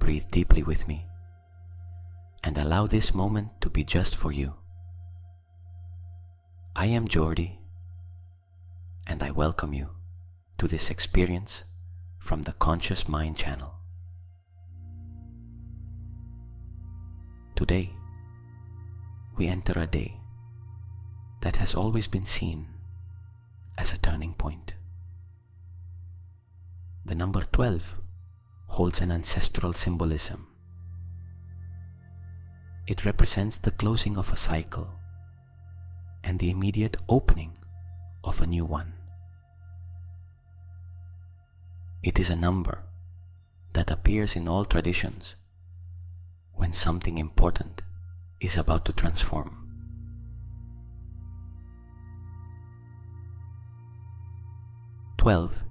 breathe deeply with me and allow this moment to be just for you. I am Jordi, and I welcome you to this experience from the Conscious Mind channel. Today, we enter a day that has always been seen as a turning point. The number 12 holds an ancestral symbolism. It represents the closing of a cycle and the immediate opening of a new one. It is a number that appears in all traditions when something important is about to transform. 12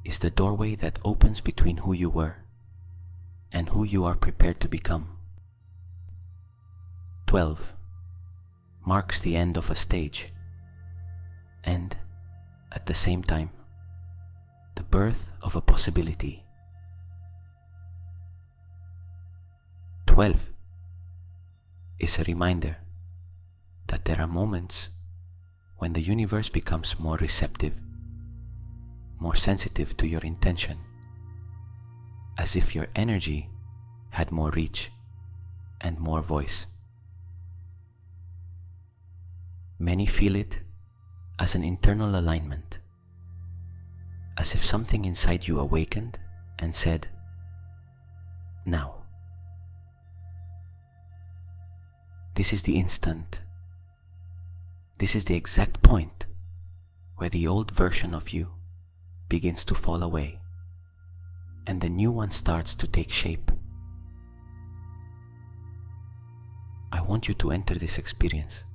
is the doorway that opens between who you were and who you are prepared to become. 12 marks the end of a stage and, at the same time, the birth of a possibility. 12 is a reminder that there are moments when the universe becomes more receptive, more sensitive to your intention, as if your energy had more reach and more voice. Many feel it as an internal alignment, as if something inside you awakened and said, "Now." This is the instant. This is the exact point where the old version of you begins to fall away and the new one starts to take shape. I want you to enter this experience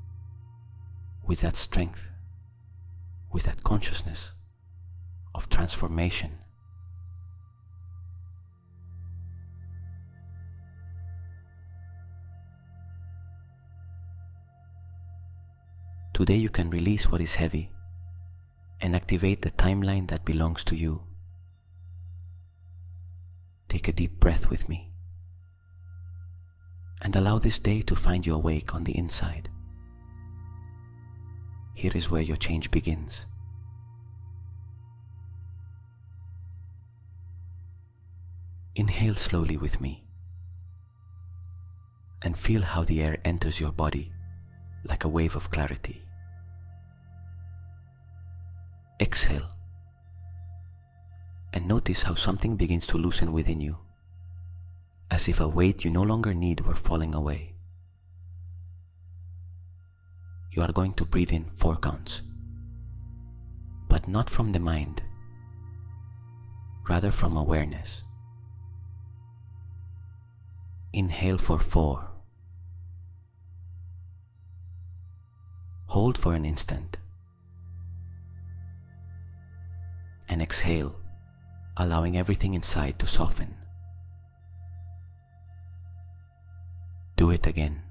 with that strength, with that consciousness of transformation. Today you can release what is heavy and activate the timeline that belongs to you. Take a deep breath with me and allow this day to find you awake on the inside. Here is where your change begins. Inhale slowly with me and feel how the air enters your body like a wave of clarity. Exhale and notice how something begins to loosen within you, as if a weight you no longer need were falling away. You are going to breathe in 4 counts, but not from the mind, rather from awareness. Inhale for 4. Hold for an instant. And exhale, allowing everything inside to soften. Do it again.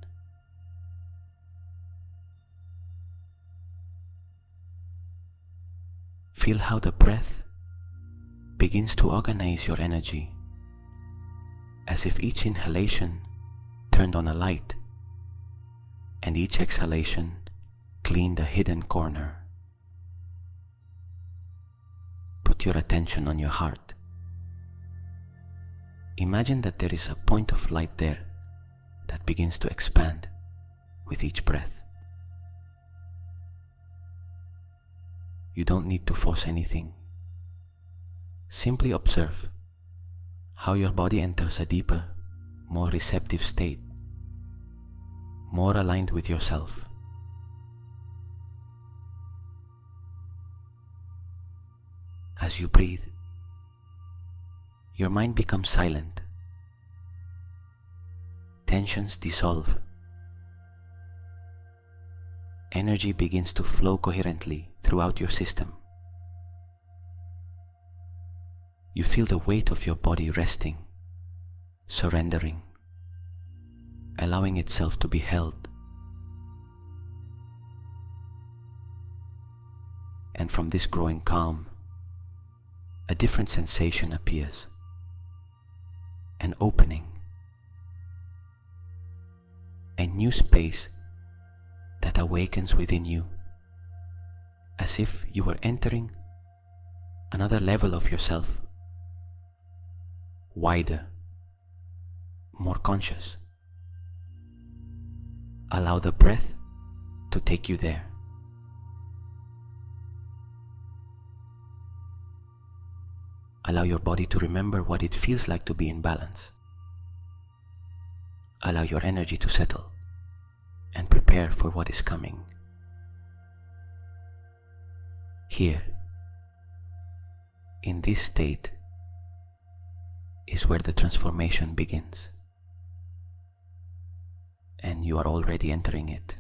Feel how the breath begins to organize your energy, as if each inhalation turned on a light and each exhalation cleaned a hidden corner. Put your attention on your heart. Imagine that there is a point of light there that begins to expand with each breath. You don't need to force anything. Simply observe how your body enters a deeper, more receptive state, more aligned with yourself. As you breathe, your mind becomes silent. Tensions dissolve. Energy begins to flow coherently throughout your system. You feel the weight of your body resting, surrendering, allowing itself to be held. And from this growing calm, a different sensation appears. an opening, a new space that awakens within you, as if you were entering another level of yourself, wider, more conscious. Allow the breath to take you there. Allow your body to remember what it feels like to be in balance. Allow your energy to settle and prepare for what is coming. Here, in this state, is where the transformation begins, and you are already entering it.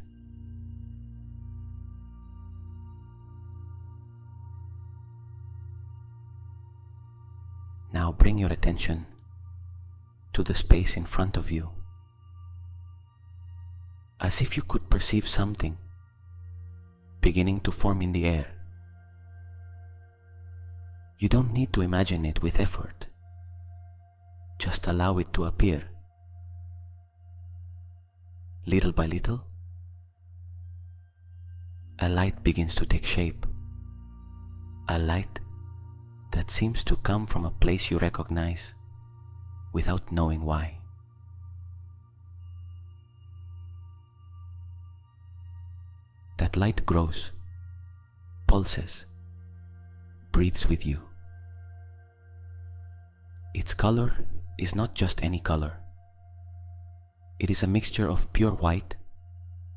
Now bring your attention to the space in front of you, as if you could perceive something beginning to form in the air. You don't need to imagine it with effort. Just allow it to appear. Little by little, a light begins to take shape. A light that seems to come from a place you recognize without knowing why. That light grows, pulses, breathes with you. Its color is not just any color. It is a mixture of pure white,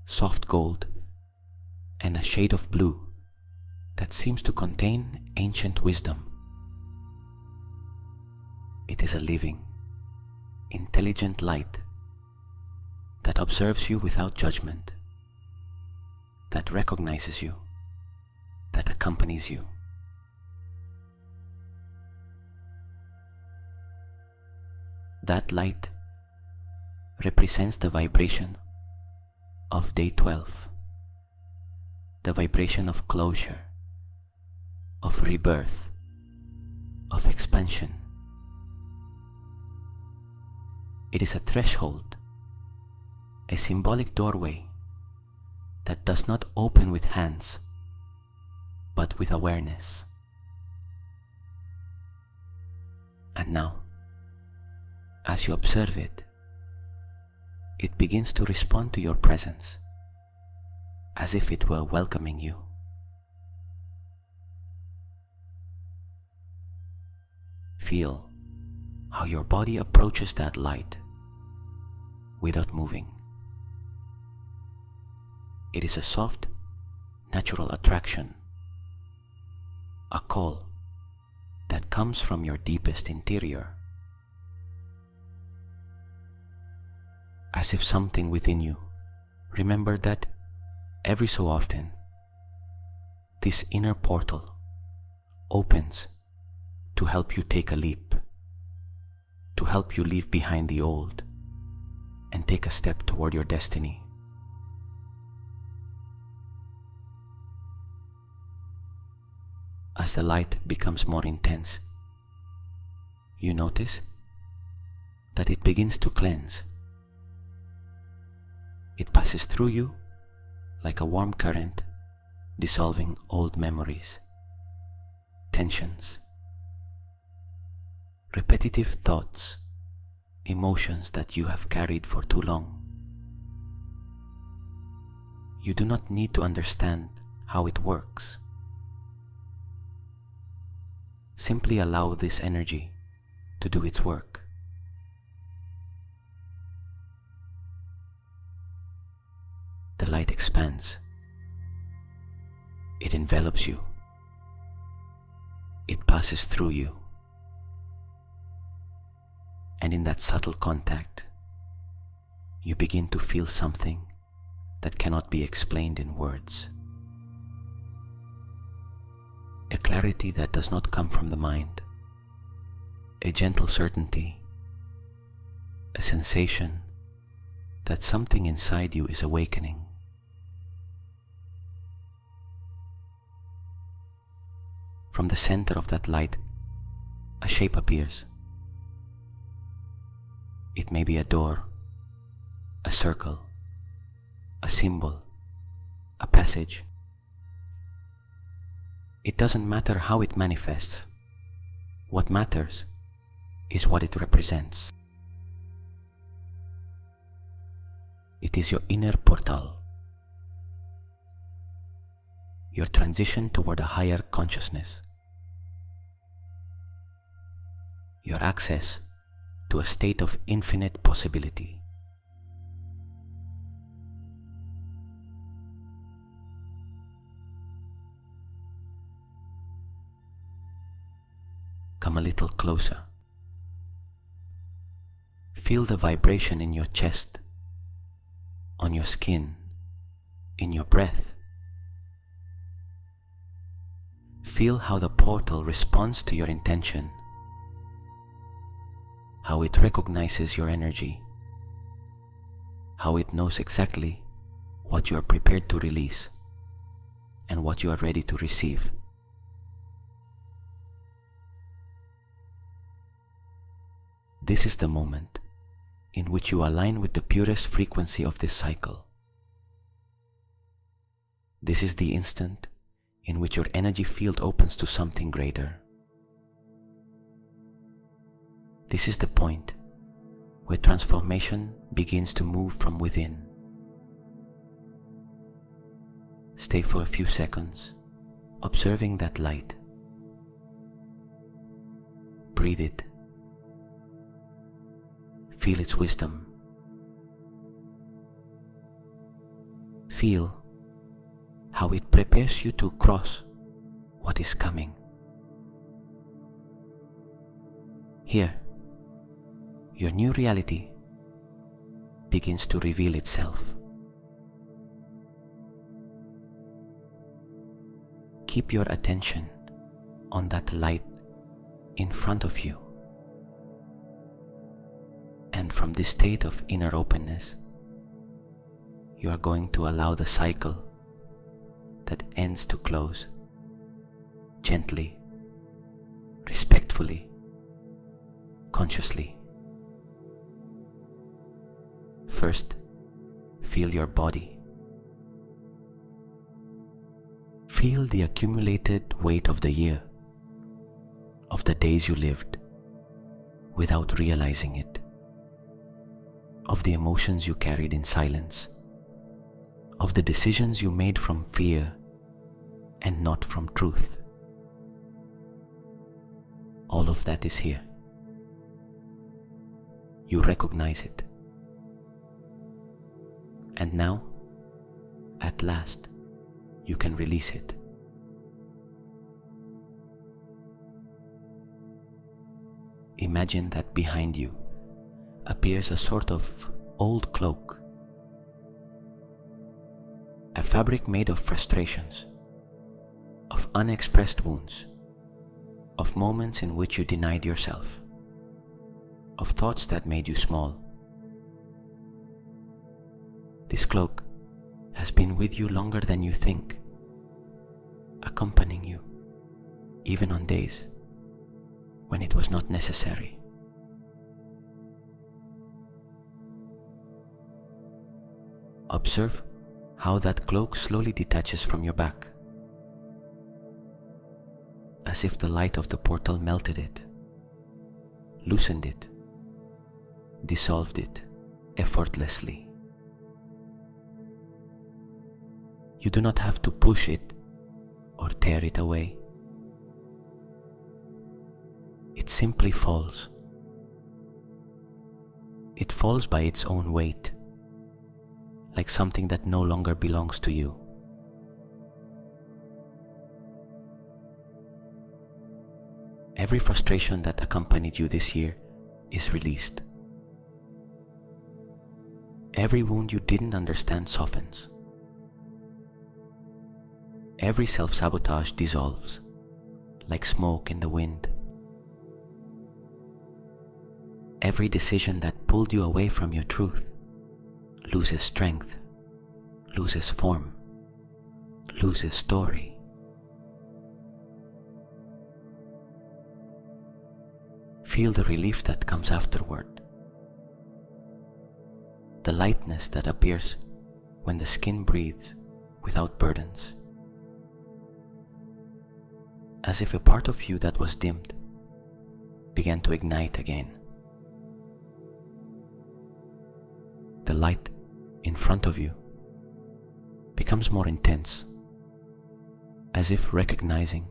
soft gold, and a shade of blue that seems to contain ancient wisdom. It is a living, intelligent light that observes you without judgment, that recognizes you, that accompanies you. That light represents the vibration of day 12, the vibration of closure, of rebirth, of expansion. It is a threshold, a symbolic doorway that does not open with hands, but with awareness. And now, as you observe it, it begins to respond to your presence, as if it were welcoming you. Feel how your body approaches that light without moving. It is a soft, natural attraction, a call that comes from your deepest interior, as if something within you remembered that every so often this inner portal opens to help you take a leap, to help you leave behind the old and take a step toward your destiny. As the light becomes more intense, you notice that it begins to cleanse. It passes through you like a warm current, dissolving old memories, tensions, repetitive thoughts, emotions that you have carried for too long. You do not need to understand how it works. Simply allow this energy to do its work. The light expands. It envelops you. It passes through you. And in that subtle contact, you begin to feel something that cannot be explained in words. A clarity that does not come from the mind, a gentle certainty, a sensation that something inside you is awakening. From the center of that light, a shape appears. It may be a door, a circle, a symbol, a passage. It doesn't matter how it manifests. What matters is what it represents. It is your inner portal, your transition toward a higher consciousness, your access to a state of infinite possibility. Come a little closer. Feel the vibration in your chest, on your skin, in your breath. Feel how the portal responds to your intention, how it recognizes your energy, how it knows exactly what you are prepared to release and what you are ready to receive. This is the moment in which you align with the purest frequency of this cycle. This is the instant in which your energy field opens to something greater. This is the point where transformation begins to move from within. Stay for a few seconds, observing that light. Breathe it. Feel its wisdom. Feel how it prepares you to cross what is coming. Here, your new reality begins to reveal itself. Keep your attention on that light in front of you. And from this state of inner openness, you are going to allow the cycle that ends to close, gently, respectfully, consciously. First, feel your body. Feel the accumulated weight of the year, of the days you lived, without realizing it, of the emotions you carried in silence, of the decisions you made from fear and not from truth. All of that is here. You recognize it. And now, at last, you can release it. Imagine that behind you appears a sort of old cloak, a fabric made of frustrations, of unexpressed wounds, of moments in which you denied yourself, of thoughts that made you small. This cloak has been with you longer than you think, accompanying you, even on days when it was not necessary. Observe how that cloak slowly detaches from your back, as if the light of the portal melted it, loosened it, dissolved it effortlessly. You do not have to push it or tear it away. It simply falls. It falls by its own weight, like something that no longer belongs to you. Every frustration that accompanied you this year is released. Every wound you didn't understand softens. Every self-sabotage dissolves, like smoke in the wind. Every decision that pulled you away from your truth loses strength, loses form, loses story. Feel the relief that comes afterward, the lightness that appears when the skin breathes without burdens, as if a part of you that was dimmed began to ignite again. The light in front of you becomes more intense, as if recognizing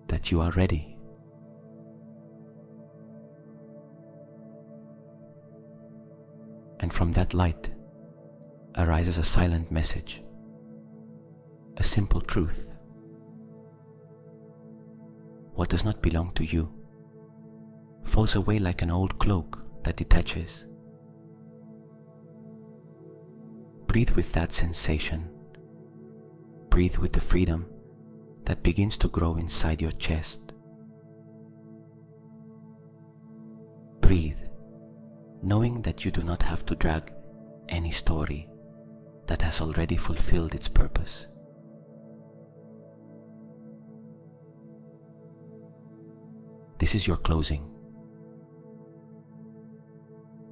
that you are ready. And from that light arises a silent message, a simple truth. What does not belong to you falls away like an old cloak that detaches. Breathe with that sensation. Breathe with the freedom that begins to grow inside your chest. Breathe, knowing that you do not have to drag any story that has already fulfilled its purpose. This is your closing.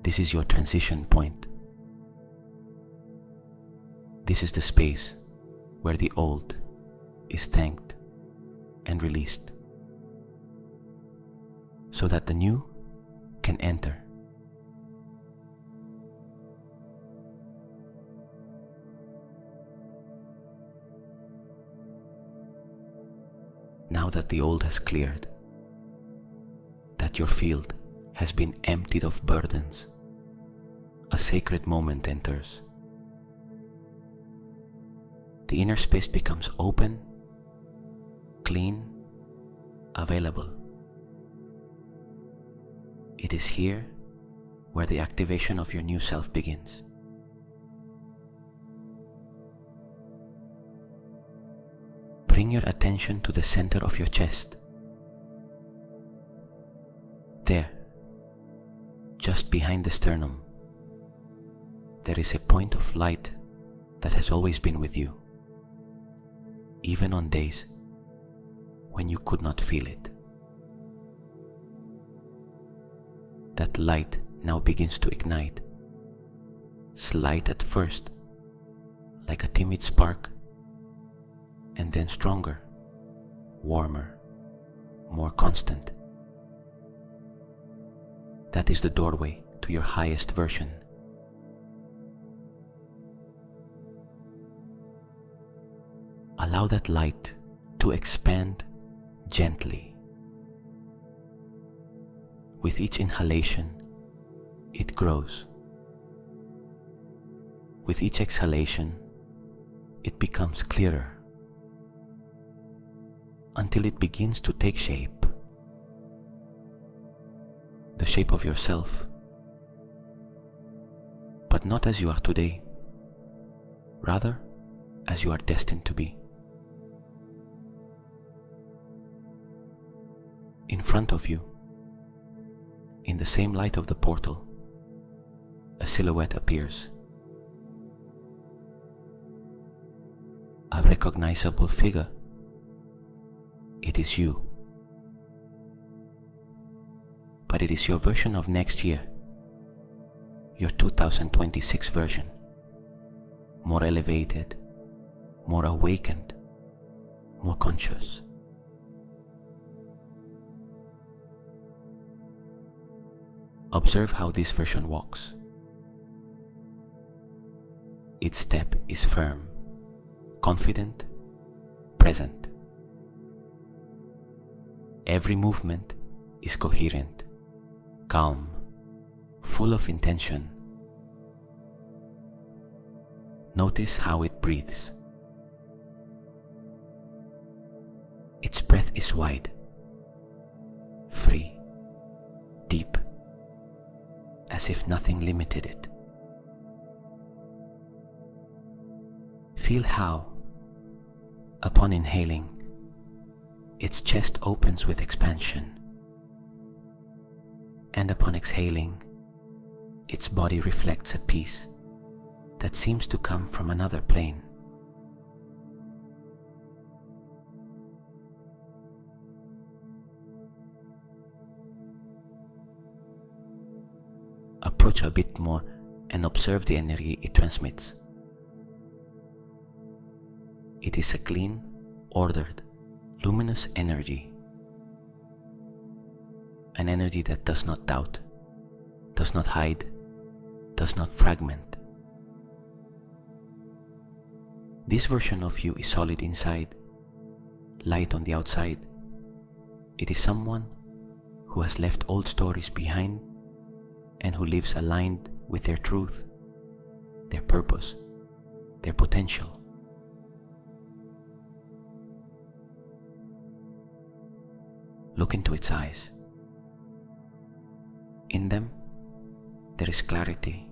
This is your transition point. This is the space where the old is thanked and released, so that the new can enter. Now that the old has cleared, that your field has been emptied of burdens, a sacred moment enters. The inner space becomes open, clean, available. It is here where the activation of your new self begins. Bring your attention to the center of your chest. There, just behind the sternum, there is a point of light that has always been with you, even on days when you could not feel it. That light now begins to ignite, slight at first, like a timid spark, and then stronger, warmer, more constant. That is the doorway to your highest version. Allow that light to expand gently. With each inhalation, it grows. With each exhalation, it becomes clearer, until it begins to take shape. The shape of yourself, but not as you are today, rather as you are destined to be. In front of you, in the same light of the portal, a silhouette appears. A recognizable figure. It is you. But it is your version of next year, your 2026 version, more elevated, more awakened, more conscious. Observe how this version walks. Its step is firm, confident, present. Every movement is coherent, calm, full of intention. Notice how it breathes. Its breath is wide, free, deep, as if nothing limited it. Feel how, upon inhaling, its chest opens with expansion, and upon exhaling, its body reflects a peace that seems to come from another plane. Approach a bit more and observe the energy it transmits. It is a clean, ordered, luminous energy. An energy that does not doubt, does not hide, does not fragment. This version of you is solid inside, light on the outside. It is someone who has left old stories behind and who lives aligned with their truth, their purpose, their potential. Look into its eyes. In them, there is clarity,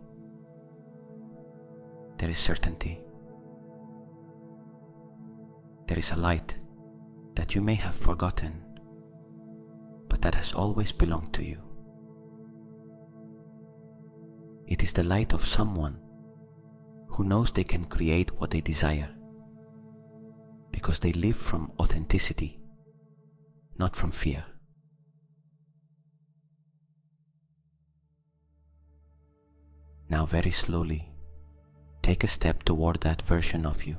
there is certainty, there is a light that you may have forgotten, but that has always belonged to you. It is the light of someone who knows they can create what they desire, because they live from authenticity, not from fear. Now very slowly, take a step toward that version of you.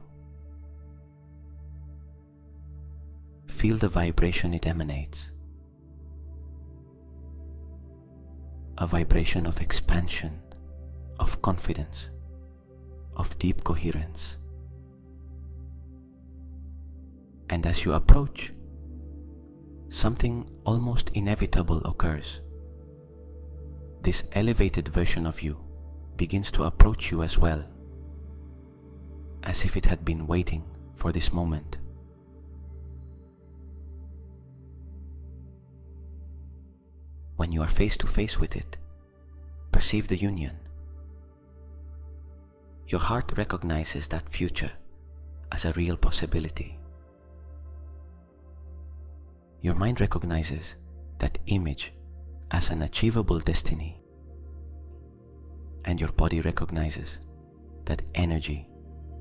Feel the vibration it emanates. A vibration of expansion, of confidence, of deep coherence. And as you approach, something almost inevitable occurs. This elevated version of you begins to approach you as well, as if it had been waiting for this moment. When you are face to face with it, perceive the union. Your heart recognizes that future as a real possibility. Your mind recognizes that image as an achievable destiny. And your body recognizes that energy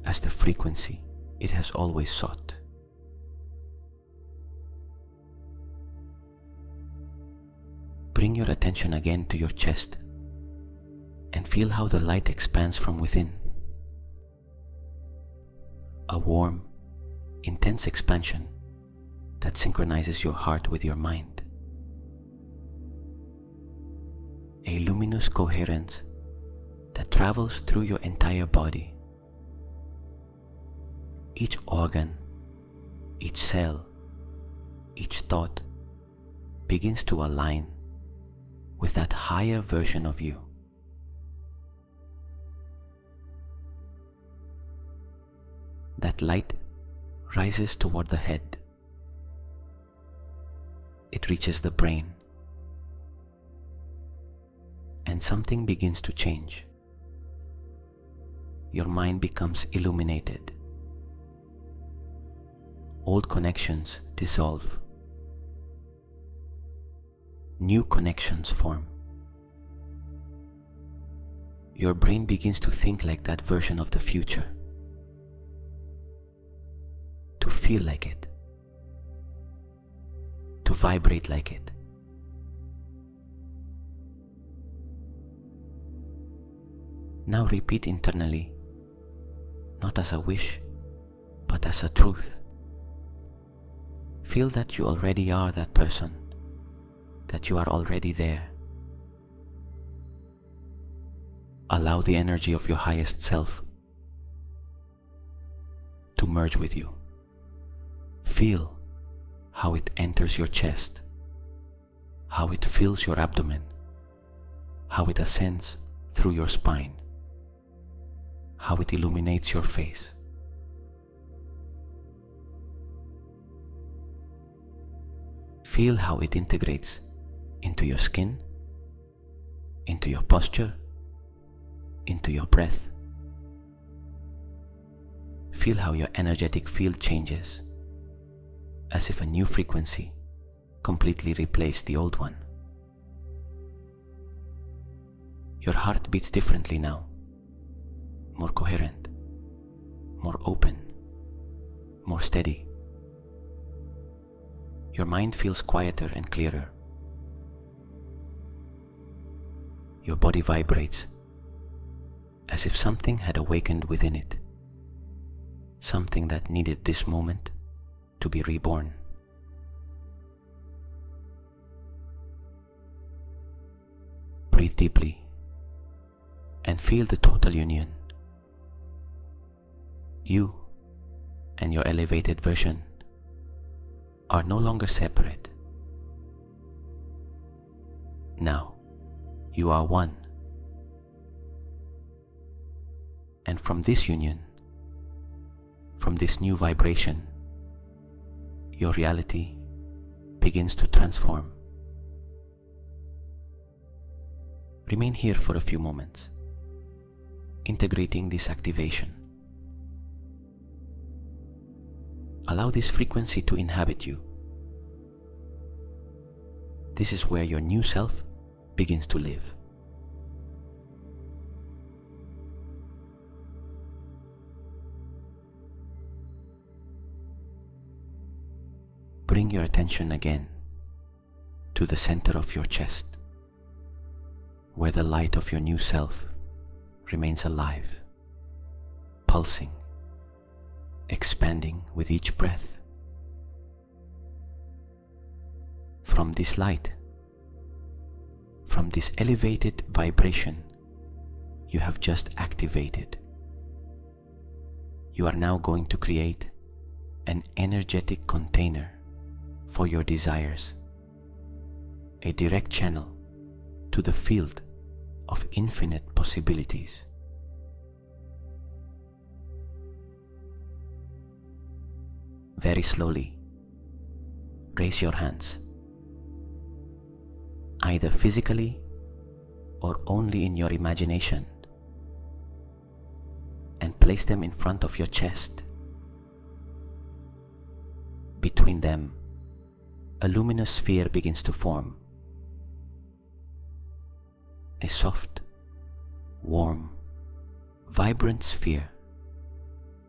as the frequency it has always sought. Bring your attention again to your chest and feel how the light expands from within. A warm, intense expansion that synchronizes your heart with your mind. A luminous coherence that travels through your entire body. Each organ, each cell, each thought begins to align with that higher version of you. That light rises toward the head. It reaches the brain, and something begins to change. Your mind becomes illuminated. Old connections dissolve. New connections form. Your brain begins to think like that version of the future, to feel like it, to vibrate like it. Now repeat internally, not as a wish, but as a truth. Feel that you already are that person, that you are already there. Allow the energy of your highest self to merge with you. Feel how it enters your chest, how it fills your abdomen, how it ascends through your spine, how it illuminates your face. Feel how it integrates into your skin, into your posture, into your breath. Feel how your energetic field changes, as if a new frequency completely replaced the old one. Your heart beats differently now, more coherent, more open, more steady. Your mind feels quieter and clearer. Your body vibrates as if something had awakened within it, something that needed this moment to be reborn. Breathe deeply and feel the total union. You and your elevated version are no longer separate. Now, you are one. And from this union, from this new vibration, your reality begins to transform. Remain here for a few moments, integrating this activation. Allow this frequency to inhabit you. This is where your new self begins to live. Bring your attention again to the center of your chest, where the light of your new self remains alive, pulsing, expanding with each breath. From this light, from this elevated vibration you have just activated, you are now going to create an energetic container for your desires, a direct channel to the field of infinite possibilities. Very slowly, raise your hands, either physically or only in your imagination, and place them in front of your chest. Between them, a luminous sphere begins to form. A soft, warm, vibrant sphere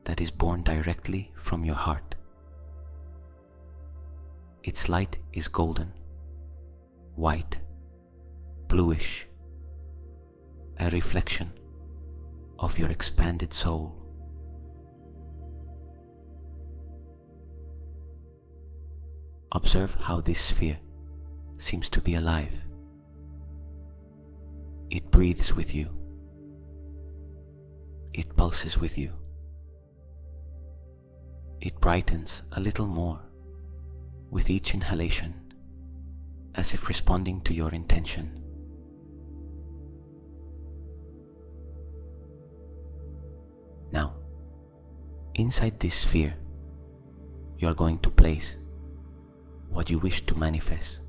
that is born directly from your heart. Its light is golden, white, bluish, a reflection of your expanded soul. Observe how this sphere seems to be alive. It breathes with you. It pulses with you. It brightens a little more with each inhalation, as if responding to your intention. Now, inside this sphere, you are going to place what you wish to manifest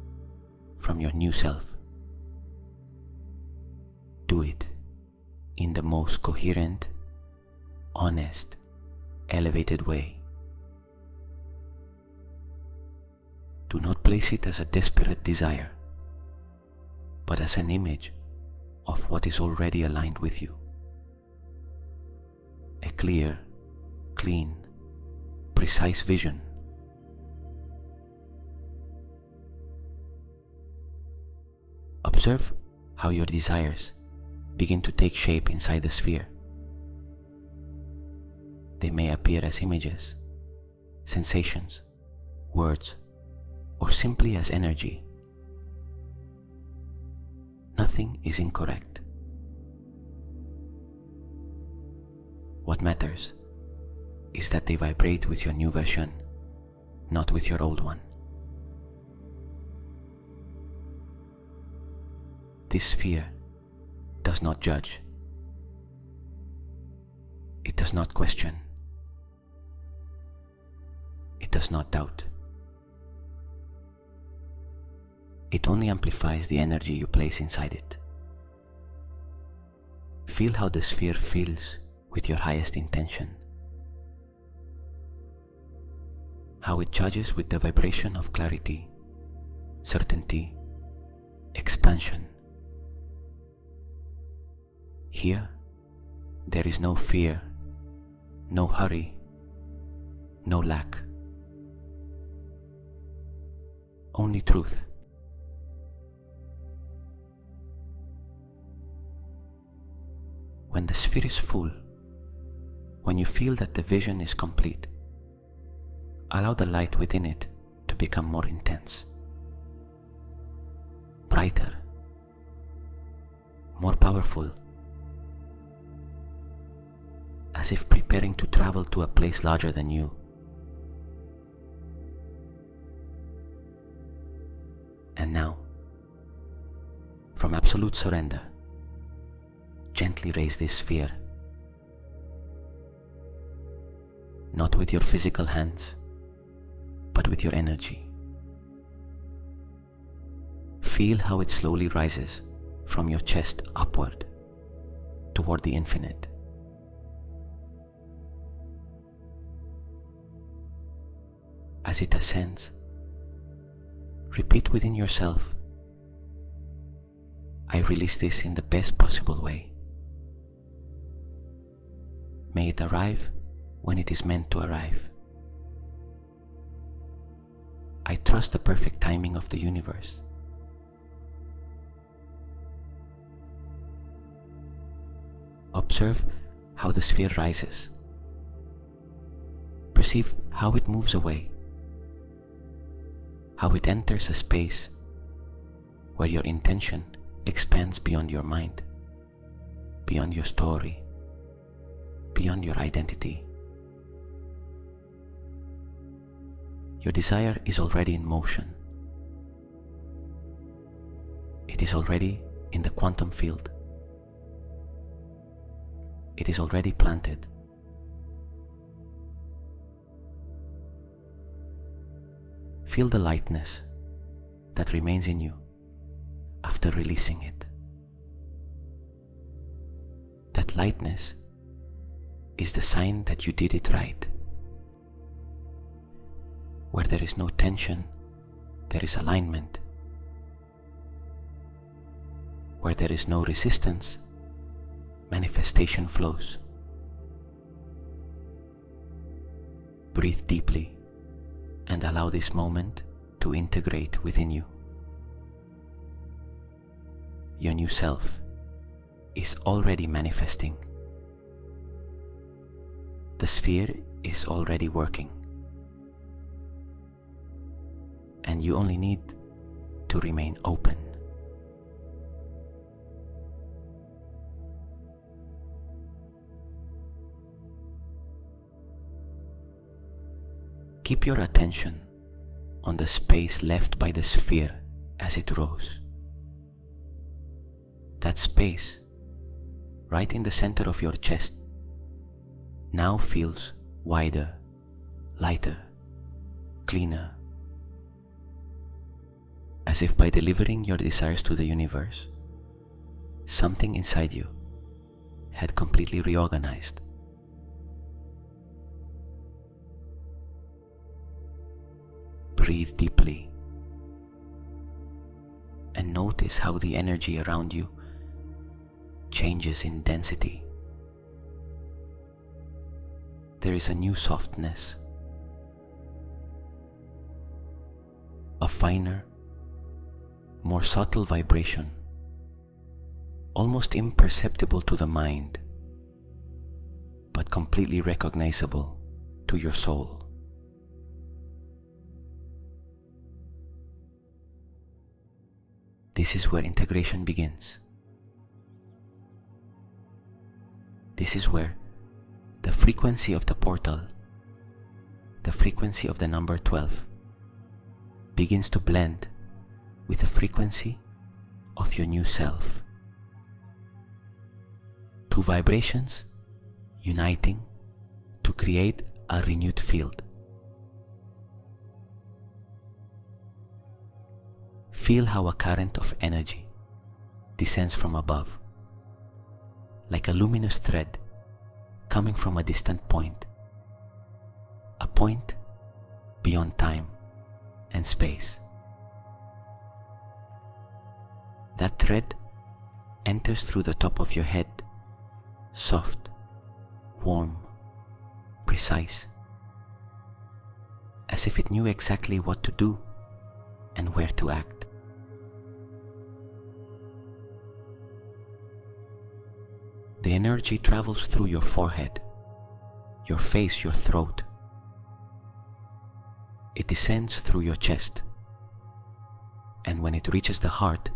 from your new self. Do it in the most coherent, honest, elevated way. Do not place it as a desperate desire, but as an image of what is already aligned with you. A clear, clean, precise vision. Observe how your desires begin to take shape inside the sphere. They may appear as images, sensations, words, or simply as energy. Nothing is incorrect. What matters is that they vibrate with your new version, not with your old one. This sphere does not judge. It does not question. It does not doubt. It only amplifies the energy you place inside it. Feel how the sphere fills with your highest intention. How it charges with the vibration of clarity, certainty, expansion. Here, there is no fear, no hurry, no lack. Only truth. When the sphere is full, when you feel that the vision is complete, allow the light within it to become more intense, brighter, more powerful, as if preparing to travel to a place larger than you. And now, from absolute surrender, gently raise this sphere, not with your physical hands, but with your energy. Feel how it slowly rises from your chest upward toward the infinite. As it ascends, repeat within yourself, I release this in the best possible way. May it arrive when it is meant to arrive. I trust the perfect timing of the universe. Observe how the sphere rises. Perceive how it moves away, how it enters a space where your intention expands beyond your mind, beyond your story, beyond your identity. Your desire is already in motion. It is already in the quantum field. It is already planted. Feel the lightness that remains in you after releasing it. That lightness is the sign that you did it right. Where there is no tension, there is alignment. Where there is no resistance, manifestation flows. Breathe deeply and allow this moment to integrate within you. Your new self is already manifesting. The sphere is already working. And you only need to remain open. Keep your attention on the space left by the sphere as it rose. That space, right in the center of your chest, now feels wider, lighter, cleaner. As if by delivering your desires to the universe, something inside you had completely reorganized. Breathe deeply and notice how the energy around you changes in density. There is a new softness, a finer, more subtle vibration, almost imperceptible to the mind, but completely recognizable to your soul. This is where integration begins. This is where the frequency of the portal, the frequency of the number 12, begins to blend with the frequency of your new self. Two vibrations uniting to create a renewed field. Feel how a current of energy descends from above, like a luminous thread coming from a distant point, a point beyond time and space. That thread enters through the top of your head, soft, warm, precise, as if it knew exactly what to do and where to act. The energy travels through your forehead, your face, your throat. It descends through your chest, and when it reaches the heart,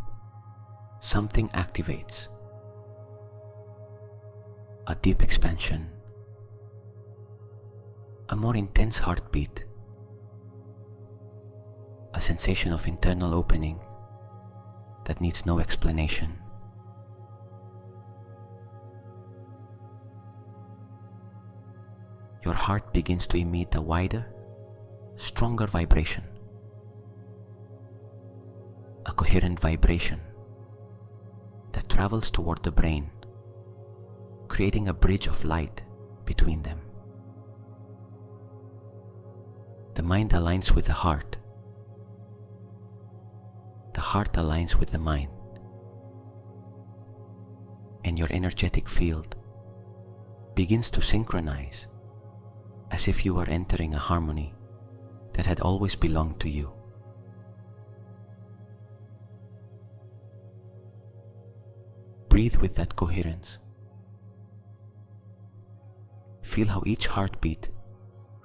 something activates. A deep expansion, a more intense heartbeat, a sensation of internal opening that needs no explanation. Your heart begins to emit a wider, stronger vibration, a coherent vibration that travels toward the brain, creating a bridge of light between them. The mind aligns with the heart aligns with the mind, and your energetic field begins to synchronize as if you were entering a harmony that had always belonged to you. Breathe with that coherence. Feel how each heartbeat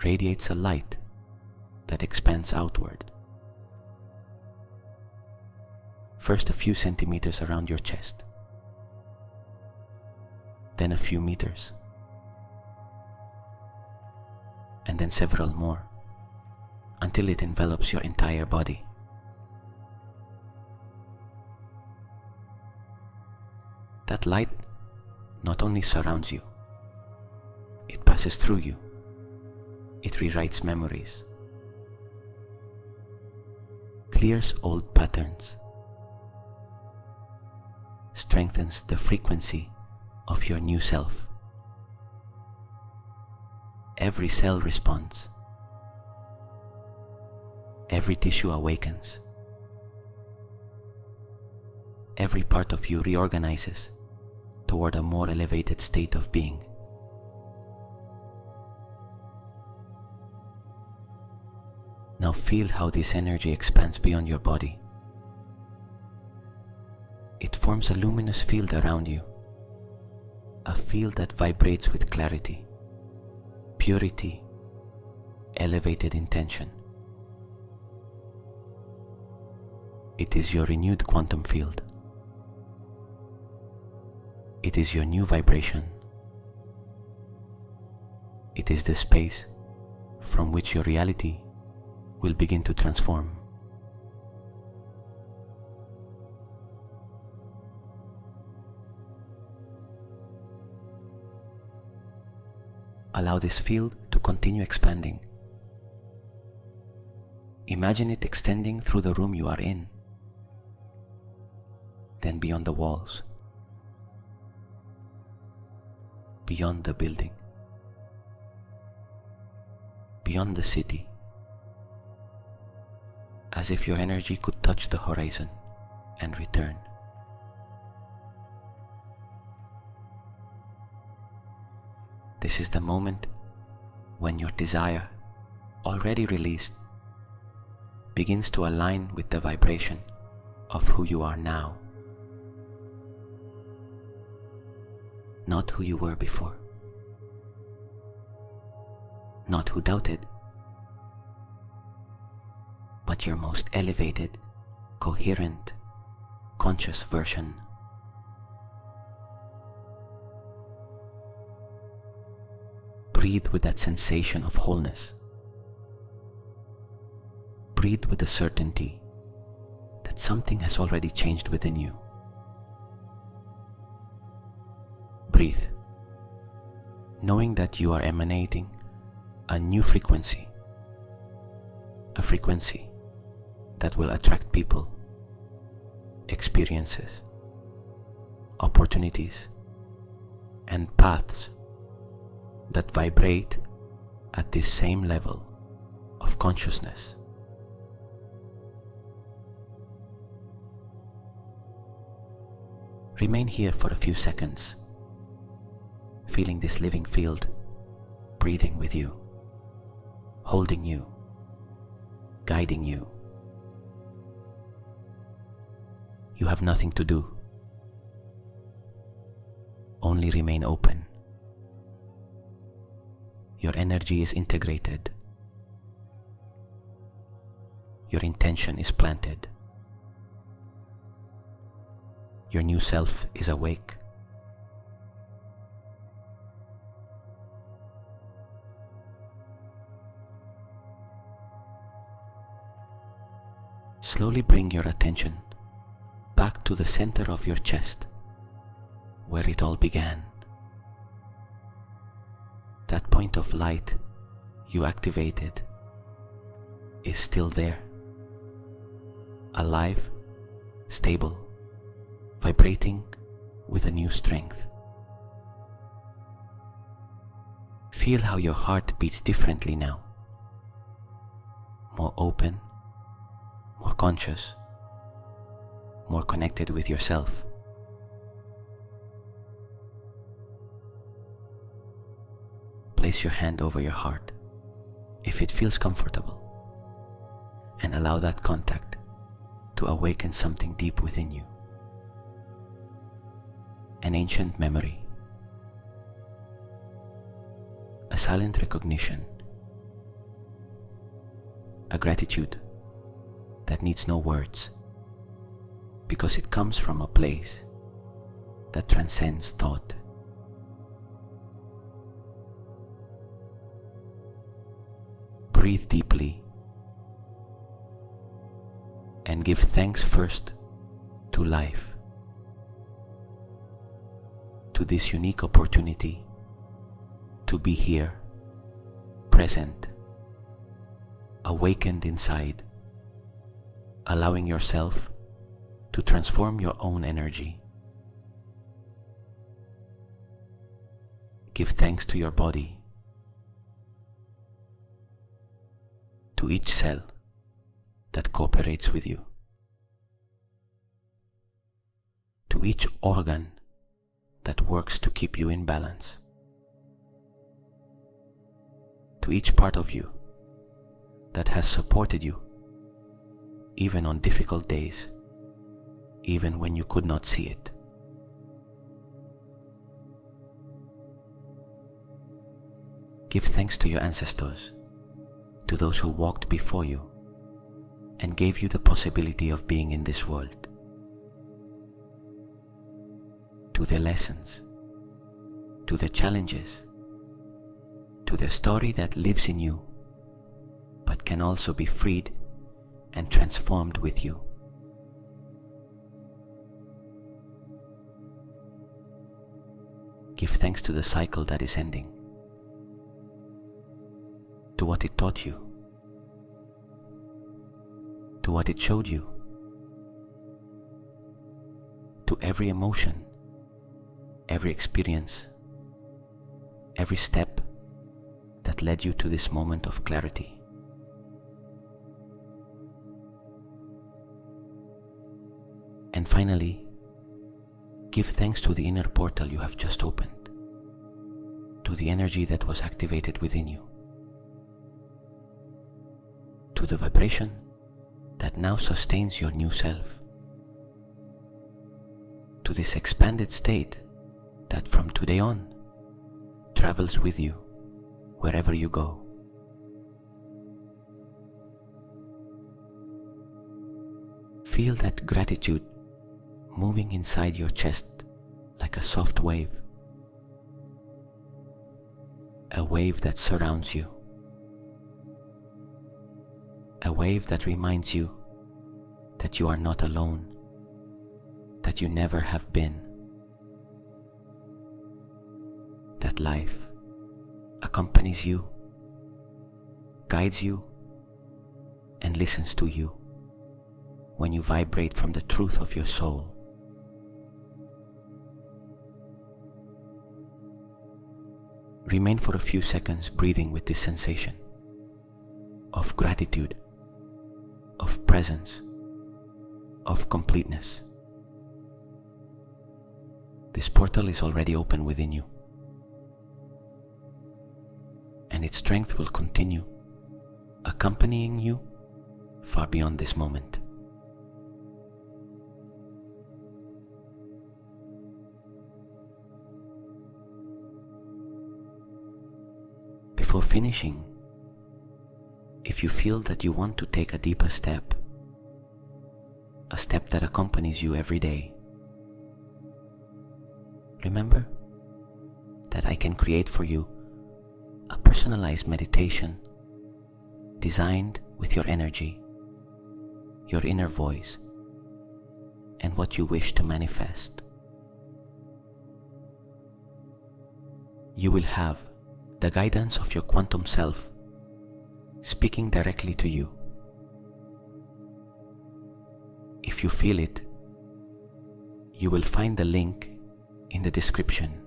radiates a light that expands outward. First a few centimeters around your chest, then a few meters, and then several more, until it envelops your entire body. That light not only surrounds you, it passes through you. It rewrites memories, clears old patterns, strengthens the frequency of your new self. Every cell responds. Every tissue awakens. Every part of you reorganizes toward a more elevated state of being. Now feel how this energy expands beyond your body. It forms a luminous field around you, a field that vibrates with clarity, purity, elevated intention. It is your renewed quantum field. It is your new vibration. It is the space from which your reality will begin to transform. Allow this field to continue expanding. Imagine it extending through the room you are in, then beyond the walls, beyond the building, beyond the city, as if your energy could touch the horizon and return. This is the moment when your desire, already released, begins to align with the vibration of who you are now, not who you were before, not who doubted, but your most elevated, coherent, conscious version. Breathe with that sensation of wholeness. Breathe with the certainty that something has already changed within you. Breathe, knowing that you are emanating a new frequency, a frequency that will attract people, experiences, opportunities, and paths that vibrate at this same level of consciousness. Remain here for a few seconds, feeling this living field breathing with you, holding you, guiding you. You have nothing to do, only remain open. Your energy is integrated. Your intention is planted. Your new self is awake. Slowly bring your attention back to the center of your chest, where it all began. That point of light you activated is still there, alive, stable, vibrating with a new strength. Feel how your heart beats differently now, more open, more conscious, more connected with yourself. Place your hand over your heart if it feels comfortable, and allow that contact to awaken something deep within you. An ancient memory, a silent recognition, a gratitude that needs no words, because it comes from a place that transcends thought. Breathe deeply and give thanks first to life, to this unique opportunity to be here, present, awakened inside, allowing yourself to transform your own energy. Give thanks to your body, to each cell that cooperates with you, to each organ that works to keep you in balance, to each part of you that has supported you even on difficult days, even when you could not see it. Give thanks to your ancestors, to those who walked before you and gave you the possibility of being in this world, to their lessons, to their challenges, to their story that lives in you but can also be freed and transformed with you. Give thanks to the cycle that is ending, to what it taught you, to what it showed you, to every emotion, every experience, every step that led you to this moment of clarity. And finally, give thanks to the inner portal you have just opened, to the energy that was activated within you, to the vibration that now sustains your new self, to this expanded state that from today on travels with you wherever you go. Feel that gratitude moving inside your chest like a soft wave, a wave that surrounds you, a wave that reminds you that you are not alone, that you never have been, that life accompanies you, guides you, and listens to you when you vibrate from the truth of your soul. Remain for a few seconds breathing with this sensation of gratitude, of presence, of completeness. This portal is already open within you, and its strength will continue accompanying you far beyond this moment. before finishing, if you feel that you want to take a deeper step, a step that accompanies you every day, remember that I can create for you a personalized meditation designed with your energy, your inner voice, and what you wish to manifest. You will have the guidance of your quantum self speaking directly to you. If you feel it, you will find the link in the description